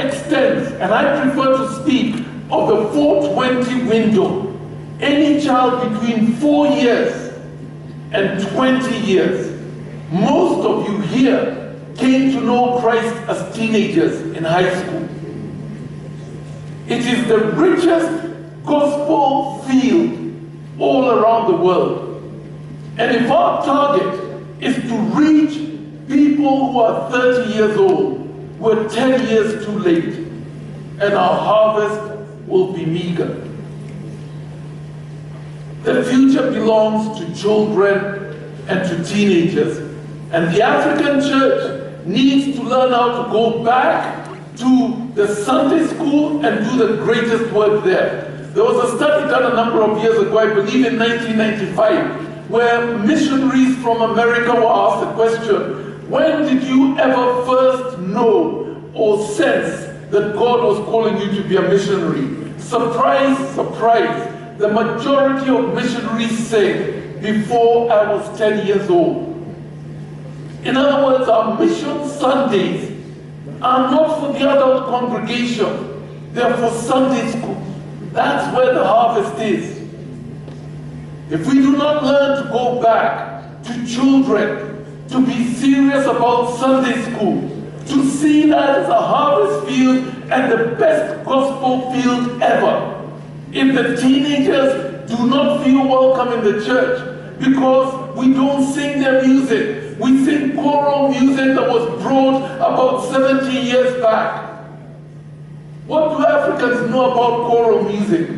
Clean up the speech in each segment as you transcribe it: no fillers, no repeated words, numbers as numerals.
extends, and I prefer to speak of the 420 window. Any child between 4 years and 20 years. Most of you here came to know Christ as teenagers in high school. It is the richest gospel field all around the world. And if our target is to reach people who are 30 years old, we're 10 years too late, and our harvest will be meager. The future belongs to children and to teenagers, and the African church needs to learn how to go back to the Sunday school and do the greatest work there. There was a study done a number of years ago, I believe in 1995, where missionaries from America were asked the question, when did you ever first know or sense that God was calling you to be a missionary? Surprise, surprise, the majority of missionaries said, before I was 10 years old. In other words, our mission Sundays are not for the adult congregation, they're for Sunday school. That's where the harvest is. If we do not learn to go back to children, to be serious about Sunday school, to see that as a harvest field and the best gospel field ever, if the teenagers do not feel welcome in the church because we don't sing their music, we sing choral music that was brought about 70 years back. What do Africans know about choral music?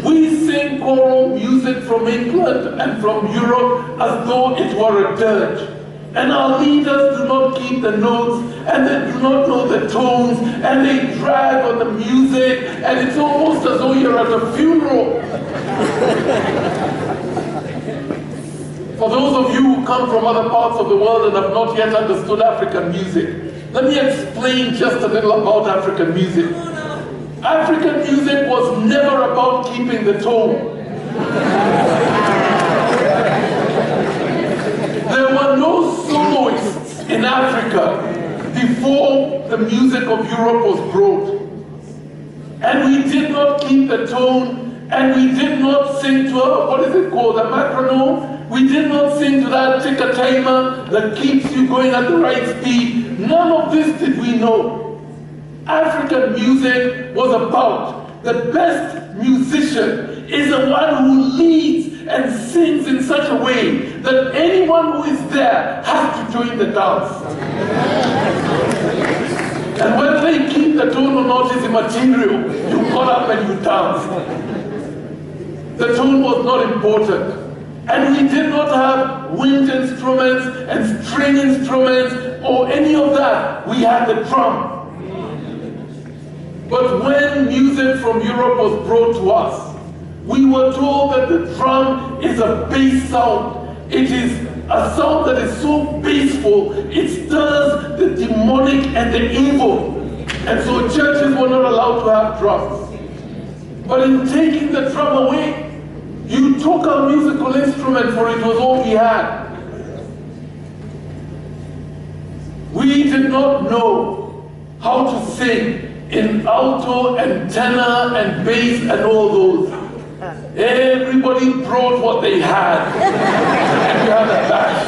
We sing choral music from England and from Europe as though it were a dirge. And our leaders do not keep the notes, and they do not know the tones, and they drag on the music, and it's almost as though you're at a funeral. For those of you who come from other parts of the world and have not yet understood African music, let me explain just a little about African music. African music was never about keeping the tone. There were no soloists in Africa before the music of Europe was brought. And we did not keep the tone, and we did not sing to what is it called, a metronome? We did not sing to that ticker timer that keeps you going at the right speed. None of this did we know. African music was about the best musician is the one who leads and sings in such a way that anyone who is there has to join the dance. And whether they keep the tone or not is immaterial. You got up and you danced. The tone was not important. And we did not have wind instruments and string instruments or any of that. We had the drum. But when music from Europe was brought to us, we were told that the drum is a bass sound. It is a sound that is so bassful, it stirs the demonic and the evil. And so churches were not allowed to have drums. But in taking the drum away, you took our musical instrument, for it was all we had. We did not know how to sing in alto and tenor and bass and all those. Everybody brought what they had. And you had a bash.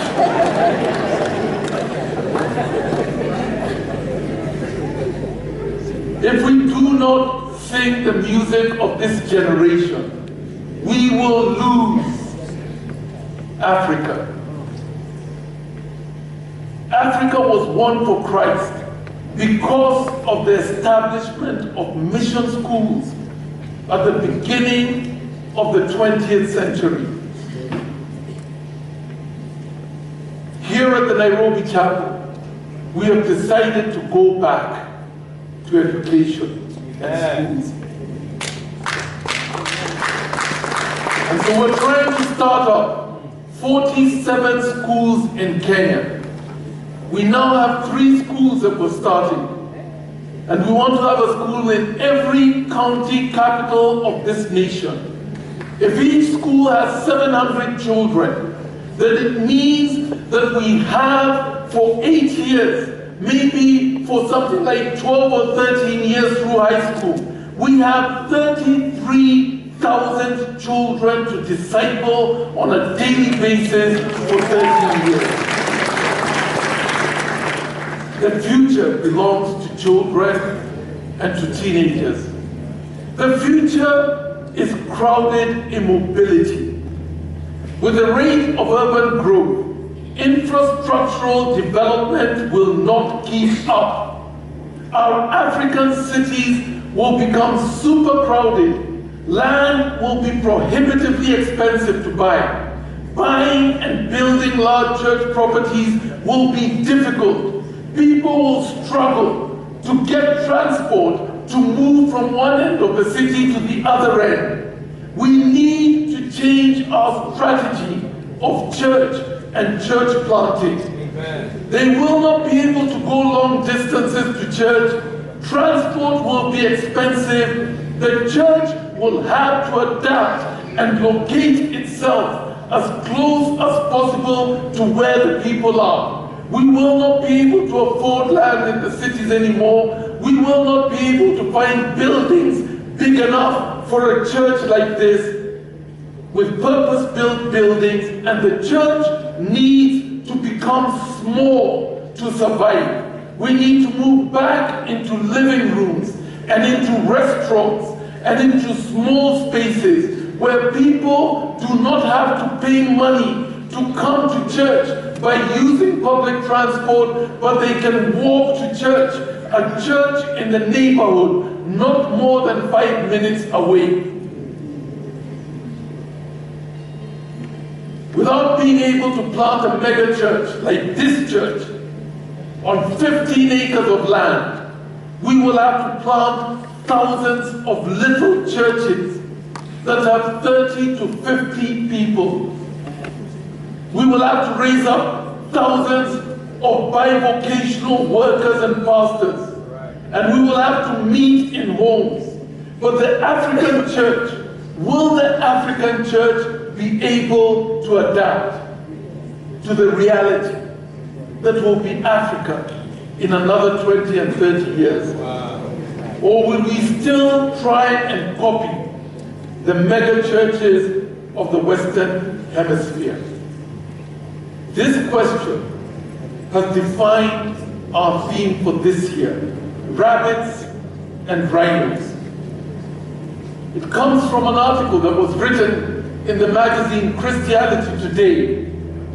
If we do not sing the music of this generation, we will lose Africa. Africa was won for Christ because of the establishment of mission schools at the beginning of the 20th century. Here at the Nairobi Chapel, we have decided to go back to education and schools. And so we're trying to start up 47 schools in Kenya. We now have 3 schools that we're starting. And we want to have a school in every county capital of this nation. If each school has 700 children, then it means that we have for 8 years maybe for something like 12 or 13 years through high school. We have 33,000 children to disciple on a daily basis for 13 years. The future belongs to children and to teenagers. The future is crowded in mobility. With the rate of urban growth, infrastructural development will not keep up. Our African cities will become super crowded. Land will be prohibitively expensive to buy. Buying and building large church properties will be difficult. People will struggle to get transport to move from one end of the city to the other end. We need to change our strategy of church and church planting. Amen. They will not be able to go long distances to church. Transport will be expensive. The church will have to adapt and locate itself as close as possible to where the people are. We will not be able to afford land in the cities anymore. We will not be able to find buildings big enough for a church like this, with purpose-built buildings, and the church needs to become small to survive. We need to move back into living rooms and into restaurants and into small spaces where people do not have to pay money to come to church by using public transport, but they can walk to church, a church in the neighborhood, not more than 5 minutes away. Without being able to plant a mega church like this church on 15 acres of land, we will have to plant thousands of little churches that have 30 to 50 people. We will have to raise up thousands of bivocational workers and pastors, and we will have to meet in homes. But the African church, will the African church be able to adapt to the reality that will be Africa in another 20 and 30 years? Or will we still try and copy the mega churches of the Western Hemisphere? This question has defined our theme for this year: rabbits and rhinos. It comes from an article that was written in the magazine Christianity Today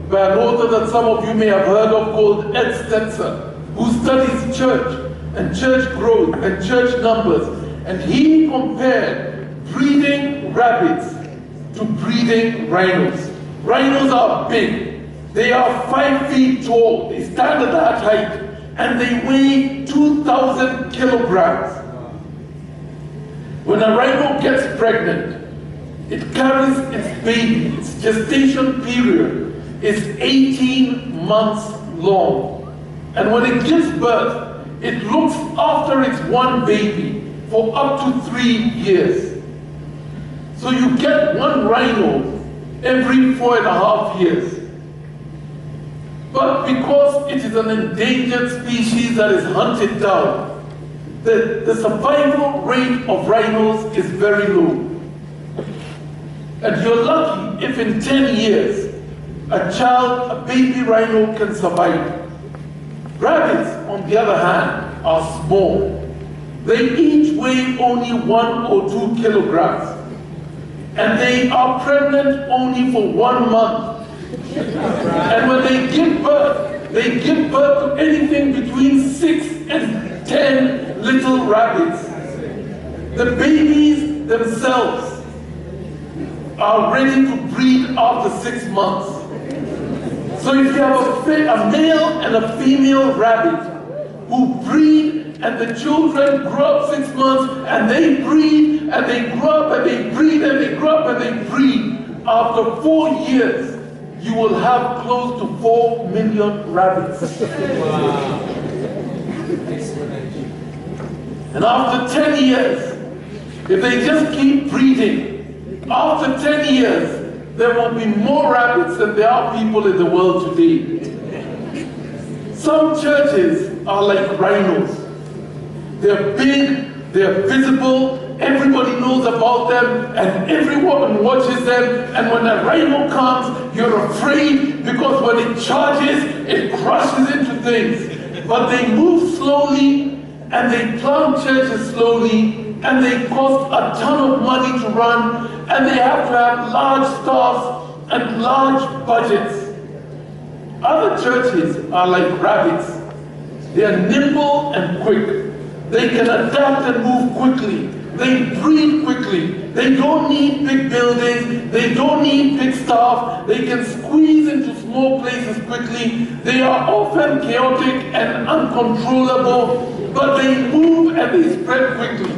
by an author that some of you may have heard of called Ed Stetzer, who studies church and church growth and church numbers. And he compared breeding rabbits to breeding rhinos. Rhinos are big. They are 5 feet tall, they stand at that height, and they weigh 2,000 kilograms. When a rhino gets pregnant, it carries its baby. Its gestation period is 18 months long. And when it gives birth, it looks after its one baby for up to 3 years. So you get one rhino every 4.5 years. But because it is an endangered species that is hunted down, the survival rate of rhinos is very low. And you're lucky if in 10 years, a baby rhino can survive. Rabbits, on the other hand, are small. They each weigh only 1 or 2 kilograms. And they are pregnant only for 1 month. And when they give birth to anything between 6 and 10 little rabbits. The babies themselves are ready to breed after 6 months. So if you have a male and a female rabbit who breed, and the children grow up 6 months, and they breed, and they grow up, and they breed, and they grow up, and they breed, after 4 years, you will have close to 4 million rabbits. Wow. And after 10 years, if they just keep breeding, after 10 years, there will be more rabbits than there are people in the world today. Some churches are like rhinos. They're big, they're visible, everybody knows about them, and everyone watches them, and when a rhino comes, you're afraid, because when it charges, it crushes into things. But they move slowly, and they plant churches slowly, and they cost a ton of money to run, and they have to have large staffs and large budgets. Other churches are like rabbits. They are nimble and quick. They can adapt and move quickly. They breed quickly. They don't need big buildings. They don't need big staff. They can squeeze into small places quickly. They are often chaotic and uncontrollable, but they move and they spread quickly.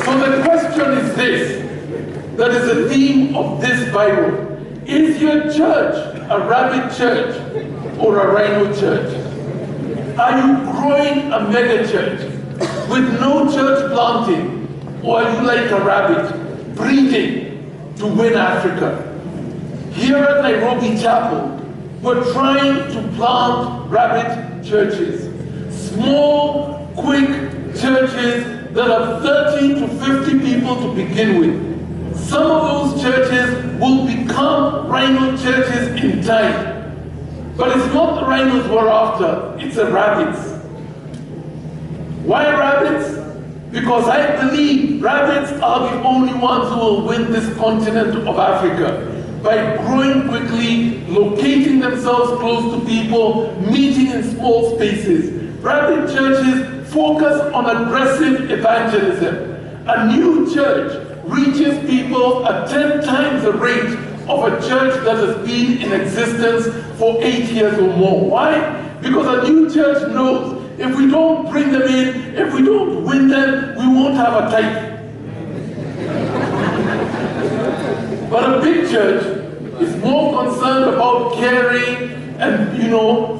So the question is this, that is the theme of this Bible. Is your church a rabbit church or a rhino church? Are you growing a mega church with no church planting, or are you like a rabbit breeding to win Africa? Here at Nairobi Chapel, we're trying to plant rabbit churches, small, quick churches that have 30 to 50 people to begin with. Some of those churches will become rhino churches in time. But it's not the rhinos we're after, it's the rabbits. Why rabbits? Because I believe rabbits are the only ones who will win this continent of Africa by growing quickly, locating themselves close to people, meeting in small spaces. Rabbit churches focus on aggressive evangelism. A new church reaches people at 10 times the rate of a church that has been in existence for 8 years or more. Why? Because a new church knows if we don't bring them in, if we don't win them, we won't have a tithe. But a big church is more concerned about caring and,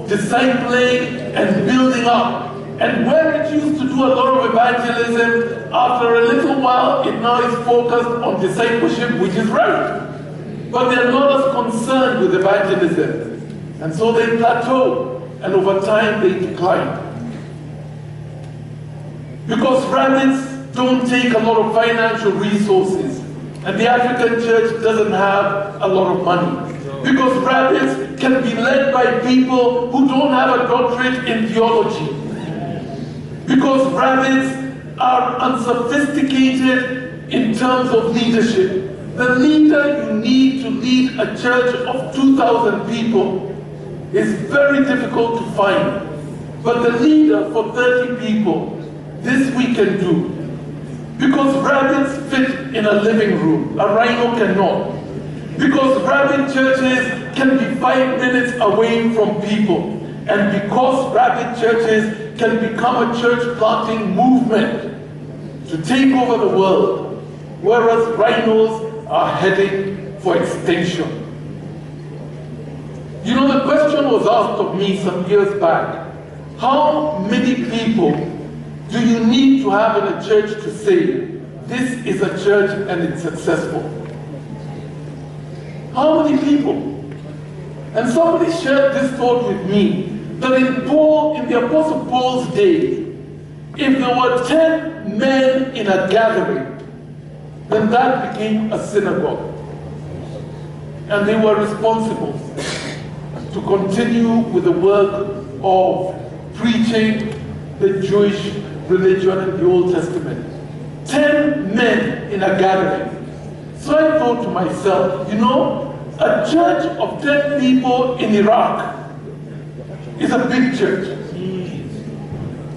discipling and building up. And where it used to do a lot of evangelism, after a little while, it now is focused on discipleship, which is right. But they're not as concerned with evangelism. And so they plateau, and over time they decline. Because rabbits don't take a lot of financial resources, and the African church doesn't have a lot of money. Because rabbits can be led by people who don't have a doctorate in theology. Because rabbits are unsophisticated in terms of leadership. The leader you need to lead a church of 2,000 people is very difficult to find. But the leader for 30 people, this we can do. Because rabbits fit in a living room, a rhino cannot. Because rabbit churches can be 5 minutes away from people. And because rabbit churches can become a church planting movement to take over the world, whereas rhinos are heading for extinction. The question was asked of me some years back, how many people do you need to have in a church to say, this is a church and it's successful? How many people? And somebody shared this thought with me, that in the Apostle Paul's day, if there were 10 men in a gathering, then that became a synagogue. And they were responsible to continue with the work of preaching the Jewish religion in the Old Testament. 10 men in a gathering. So I thought to myself, a church of 10 people in Iraq is a big church.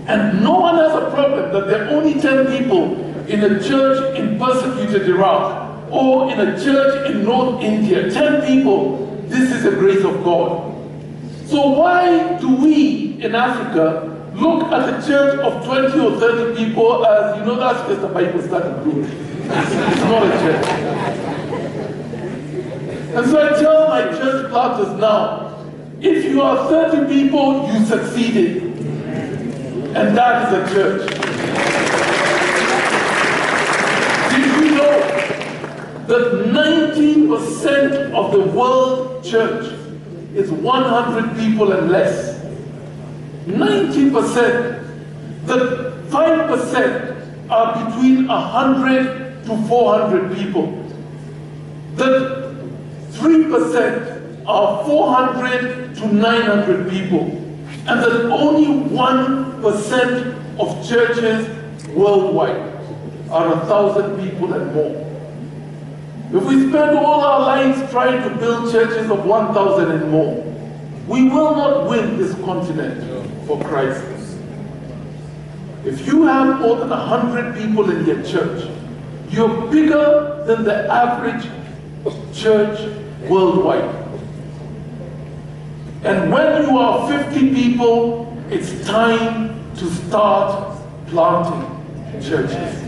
And no one has a problem that there are only 10 people in a church in persecuted Iraq or in a church in North India. 10 people, this is the grace of God. So why do we in Africa look at a church of 20 or 30 people as, that's just a Bible study group. It's not a church. And so I tell my church planters now, if you are 30 people, you succeeded. And that is a church. Did you know that 90% of the world church is 100 people and less? 90%, that 5% are between 100 to 400 people, that 3% are 400 to 900 people, and that only 1% of churches worldwide are 1,000 people and more. If we spend all our lives trying to build churches of 1,000 and more, we will not win this continent for Christ. If you have more than 100 people in your church, you're bigger than the average church worldwide. And when you are 50 people, it's time to start planting churches.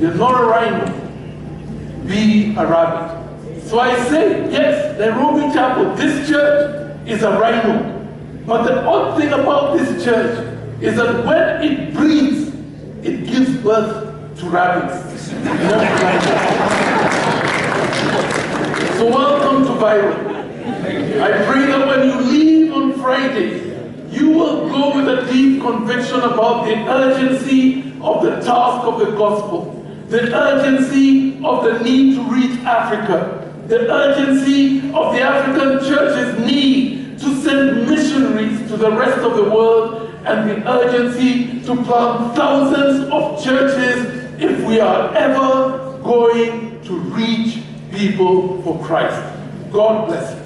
You're not a rhino. Be a rabbit. So I say, yes, Nairobi Chapel, this church is a rhino. But the odd thing about this church is that when it breeds, it gives birth to rabbits. So welcome to Byron. I pray that when you leave on Friday, you will go with a deep conviction about the urgency of the task of the gospel, the urgency of the need to reach Africa, the urgency of the African church's need to send missionaries to the rest of the world, and the urgency to plant thousands of churches if we are ever going to reach people for Christ. God bless you.